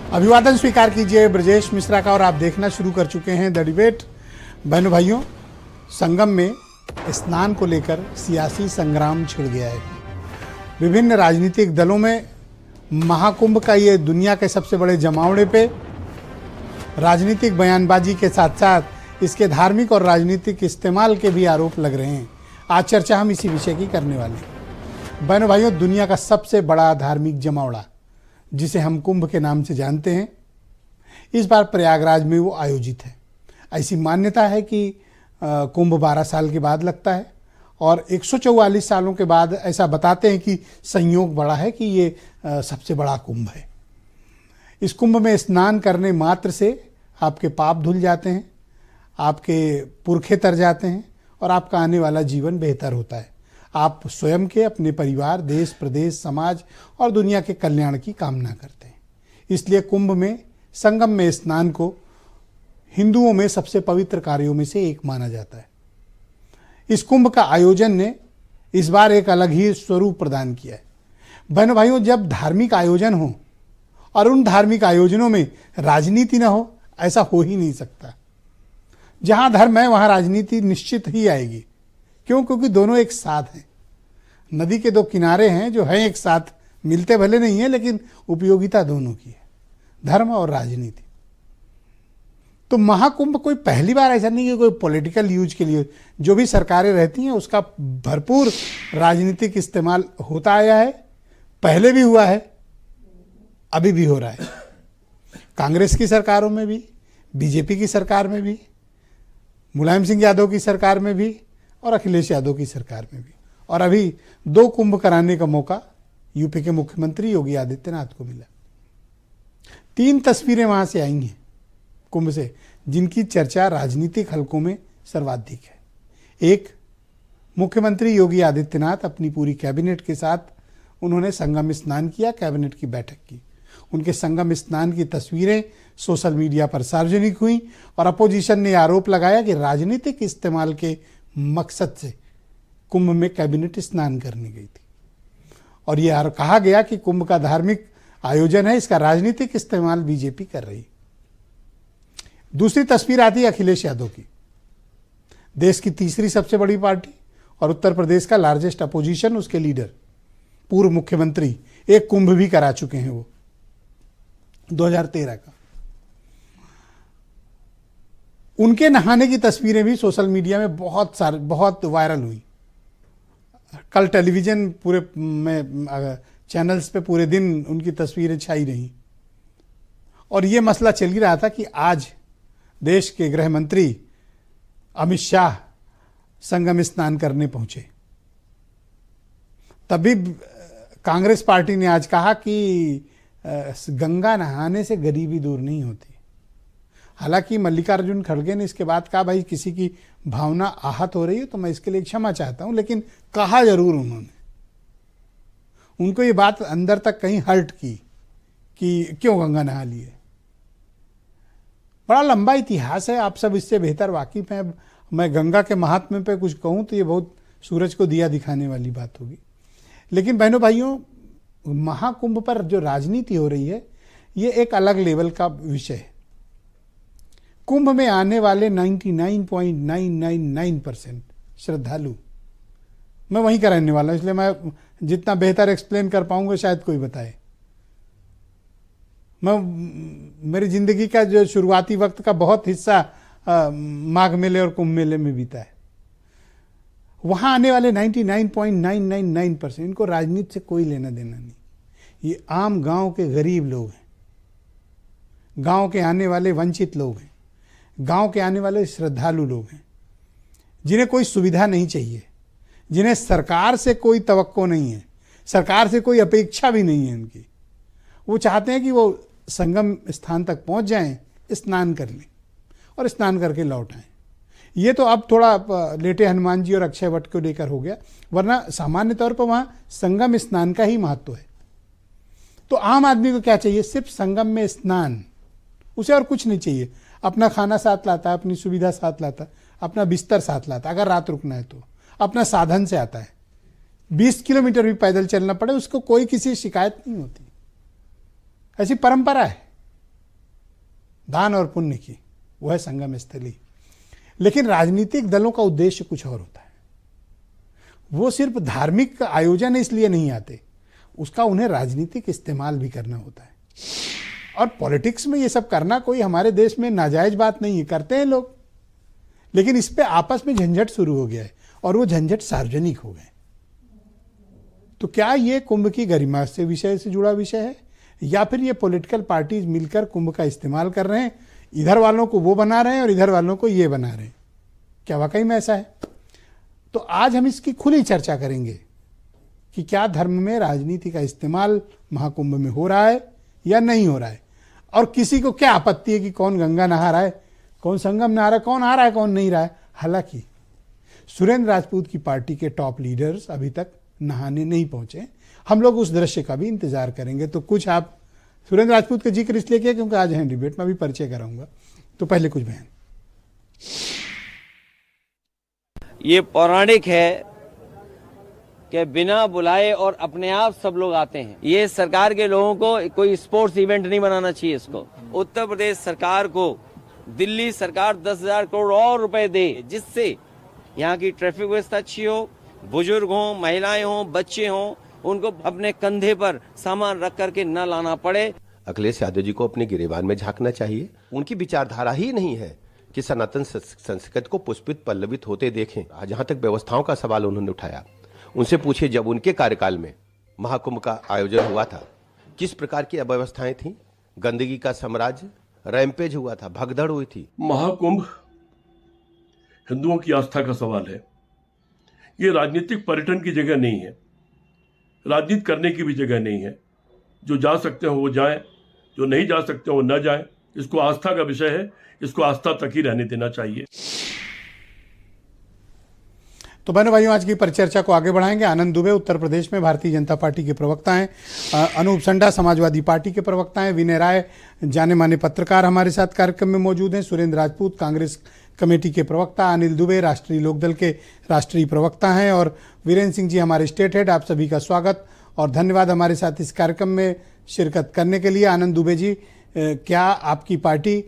अभिवादन स्वीकार कीजिए ब्रजेश मिश्रा का और आप देखना शुरू कर चुके हैं द डिबेट। बहनों भाइयों, संगम में स्नान को लेकर सियासी संग्राम छिड़ गया है। विभिन्न राजनीतिक दलों में महाकुंभ का ये दुनिया के सबसे बड़े जमावड़े पे राजनीतिक बयानबाजी के साथ साथ इसके धार्मिक और राजनीतिक इस्तेमाल के भी आरोप लग रहे हैं। आज चर्चा हम इसी विषय की करने वाले हैं। बहनों भाइयों, दुनिया का सबसे बड़ा धार्मिक जमावड़ा जिसे हम कुंभ के नाम से जानते हैं, इस बार प्रयागराज में वो आयोजित है। ऐसी मान्यता है कि कुंभ 12 साल के बाद लगता है और 144 सालों के बाद ऐसा बताते हैं कि संयोग बड़ा है कि ये सबसे बड़ा कुंभ है। इस कुंभ में स्नान करने मात्र से आपके पाप धुल जाते हैं, आपके पुरखे तर जाते हैं और आपका आने वाला जीवन बेहतर होता है। आप स्वयं के, अपने परिवार, देश, प्रदेश, समाज और दुनिया के कल्याण की कामना करते हैं। इसलिए कुंभ में संगम में स्नान को हिंदुओं में सबसे पवित्र कार्यों में से एक माना जाता है। इस कुंभ का आयोजन ने इस बार एक अलग ही स्वरूप प्रदान किया है। बहनों भाइयों, जब धार्मिक आयोजन हो और उन धार्मिक आयोजनों में राजनीति न हो, ऐसा हो ही नहीं सकता। जहां धर्म है वहां राजनीति निश्चित ही आएगी। क्यों? क्योंकि दोनों एक साथ हैं। नदी के दो किनारे हैं जो हैं एक साथ, मिलते भले नहीं है लेकिन उपयोगिता दोनों की है, धर्म और राजनीति। तो महाकुंभ कोई पहली बार ऐसा नहीं कि कोई पॉलिटिकल यूज के लिए, जो भी सरकारें रहती हैं उसका भरपूर राजनीतिक इस्तेमाल होता आया है। पहले भी हुआ है, अभी भी हो रहा है। कांग्रेस की सरकारों में भी, बीजेपी की सरकार में भी, मुलायम सिंह यादव की सरकार में भी और अखिलेश यादव की सरकार में भी। और अभी 2 कुंभ कराने का मौका यूपी के मुख्यमंत्री योगी आदित्यनाथ को मिला। 3 तस्वीरें वहां से आई हैं कुंभ से, जिनकी चर्चा राजनीतिक हलकों में सर्वाधिक है। एक, मुख्यमंत्री योगी आदित्यनाथ अपनी पूरी कैबिनेट के साथ उन्होंने संगम स्नान किया, कैबिनेट की बैठक की। उनके संगम स्नान की तस्वीरें सोशल मीडिया पर सार्वजनिक हुई और अपोजिशन ने आरोप लगाया कि राजनीतिक इस्तेमाल के मकसद से कुंभ में कैबिनेट स्नान करने गई थी। और यह कहा गया कि कुंभ का धार्मिक आयोजन है, इसका राजनीतिक इस्तेमाल बीजेपी कर रही। दूसरी तस्वीर आती है अखिलेश यादव की, देश की तीसरी सबसे बड़ी पार्टी और उत्तर प्रदेश का लार्जेस्ट अपोजिशन, उसके लीडर, पूर्व मुख्यमंत्री, एक कुंभ भी करा चुके हैं वो 2013 का। उनके नहाने की तस्वीरें भी सोशल मीडिया में बहुत वायरल हुई। कल टेलीविजन पूरे में चैनल्स पे पूरे दिन उनकी तस्वीरें छाई रहीं और ये मसला चल ही रहा था कि आज देश के गृह मंत्री अमित शाह संगम स्नान करने पहुंचे। तभी कांग्रेस पार्टी ने आज कहा कि गंगा नहाने से गरीबी दूर नहीं होती। हालांकि मल्लिकार्जुन खड़गे ने इसके बाद कहा, भाई किसी की भावना आहत हो रही है तो मैं इसके लिए क्षमा चाहता हूं, लेकिन कहा जरूर उन्होंने। उनको ये बात अंदर तक कहीं हर्ट की कि क्यों गंगा नहा लिए। बड़ा लंबा इतिहास है, आप सब इससे बेहतर वाकिफ हैं। मैं गंगा के महात्म्य पे कुछ कहूं तो ये बहुत सूरज को दिया दिखाने वाली बात होगी। लेकिन बहनों भाइयों, महाकुंभ पर जो राजनीति हो रही है ये एक अलग लेवल का विषय है। कुंभ में आने वाले 99.999% श्रद्धालु, मैं वहीं का रहने वाला हूं, इसलिए मैं जितना बेहतर एक्सप्लेन कर पाऊंगा शायद कोई बताए। मेरी जिंदगी का जो शुरुआती वक्त का बहुत हिस्सा माघ मेले और कुंभ मेले में बीता है। वहां आने वाले 99.999% इनको राजनीति से कोई लेना देना नहीं। ये आम गांव के गरीब लोग हैं, गांव के आने वाले वंचित लोग हैं, गांव के आने वाले श्रद्धालु लोग हैं, जिन्हें कोई सुविधा नहीं चाहिए, जिन्हें सरकार से कोई तवक्को नहीं है, सरकार से कोई अपेक्षा भी नहीं है उनकी। वो चाहते हैं कि वो संगम स्थान तक पहुंच जाएं, स्नान कर लें और स्नान करके लौट आएं। ये तो अब थोड़ा लेटे हनुमान जी और अक्षय वट को लेकर हो गया, वरना सामान्य तौर पर वहां संगम स्नान का ही महत्व है। तो आम आदमी को क्या चाहिए? सिर्फ संगम में स्नान, उसे और कुछ नहीं चाहिए। अपना खाना साथ लाता है, अपनी सुविधा साथ लाता है, अपना बिस्तर साथ लाता है, अगर रात रुकना है तो अपना साधन से आता है। 20 किलोमीटर भी पैदल चलना पड़े उसको कोई किसी शिकायत नहीं होती। ऐसी परंपरा है। दान और पुण्य की, वह है संगम स्थली। लेकिन राजनीतिक दलों का उद्देश्य कुछ और होता है। वो सिर्फ धार्मिक आयोजन इसलिए नहीं आते, उसका उन्हें राजनीतिक इस्तेमाल भी करना होता है। और पॉलिटिक्स में ये सब करना कोई हमारे देश में नाजायज बात नहीं है, करते हैं लोग, लेकिन इस पे आपस में झंझट शुरू हो गया है और वो झंझट सार्वजनिक हो गए। तो क्या ये कुंभ की गरिमा से विषय से जुड़ा विषय है, या फिर ये पॉलिटिकल पार्टीज मिलकर कुंभ का इस्तेमाल कर रहे हैं, इधर वालों को वो बना रहे हैं और इधर वालों को ये बना रहे हैं? क्या वाकई में ऐसा है? तो आज हम इसकी खुली चर्चा करेंगे कि क्या धर्म में राजनीति का इस्तेमाल महाकुंभ में हो रहा है या नहीं हो रहा है, और किसी को क्या आपत्ति है कि कौन गंगा नहा रहा है, कौन संगम नहा रहा है, कौन आ रहा है, कौन नहीं रहा है। हालांकि सुरेंद्र राजपूत की पार्टी के टॉप लीडर्स अभी तक नहाने नहीं पहुंचे। हम लोग उस दृश्य का भी इंतजार करेंगे। तो कुछ आप सुरेंद्र राजपूत का जिक्र इसलिए किया क्योंकि आज हैं डिबेट में भी परिचय कराऊंगा, तो पहले कुछ बयान। ये पौराणिक है कि बिना बुलाए और अपने आप सब लोग आते हैं। ये सरकार के लोगों को कोई स्पोर्ट्स इवेंट नहीं बनाना चाहिए इसको। उत्तर प्रदेश सरकार को दिल्ली सरकार 10,000 करोड़ और रुपए दे, जिससे यहाँ की ट्रैफिक व्यवस्था अच्छी हो, बुजुर्ग हों, महिलाएं हों, बच्चे हों, उनको अपने कंधे पर सामान रख करके न लाना पड़े। अखिलेश यादव जी को अपने गिरेबान में झांकना चाहिए। उनकी विचारधारा ही नहीं है कि सनातन संस्कृति को पुष्पित पल्लवित होते देखें। जहां तक व्यवस्थाओं का सवाल उन्होंने उठाया, उनसे पूछिए जब उनके कार्यकाल में महाकुंभ का आयोजन हुआ था किस प्रकार की अव्यवस्थाएं थी, गंदगी का साम्राज्य, रैंपेज हुआ था, भगदड़ हुई थी। महाकुंभ हिंदुओं की आस्था का सवाल है। ये राजनीतिक पर्यटन की जगह नहीं है, राजनीति करने की भी जगह नहीं है। जो जा सकते हो वो जाएं, जो नहीं जा सकते वो न जाएं। इसको आस्था का विषय है, इसको आस्था तक ही रहने देना चाहिए। तो बहनों भाइयों, आज की परिचर्चा को आगे बढ़ाएंगे। आनंद दुबे उत्तर प्रदेश में भारतीय जनता पार्टी के प्रवक्ता हैं, अनूप संडा समाजवादी पार्टी के प्रवक्ता हैं, विनय राय जाने माने पत्रकार हमारे साथ कार्यक्रम में मौजूद हैं, सुरेंद्र राजपूत कांग्रेस कमेटी के प्रवक्ता, अनिल दुबे राष्ट्रीय लोकदल के राष्ट्रीय प्रवक्ता हैं, और वीरेंद्र सिंह जी हमारे स्टेट हेड। आप सभी का स्वागत और धन्यवाद हमारे साथ इस कार्यक्रम में शिरकत करने के लिए। आनंद दुबे जी, क्या आपकी पार्टी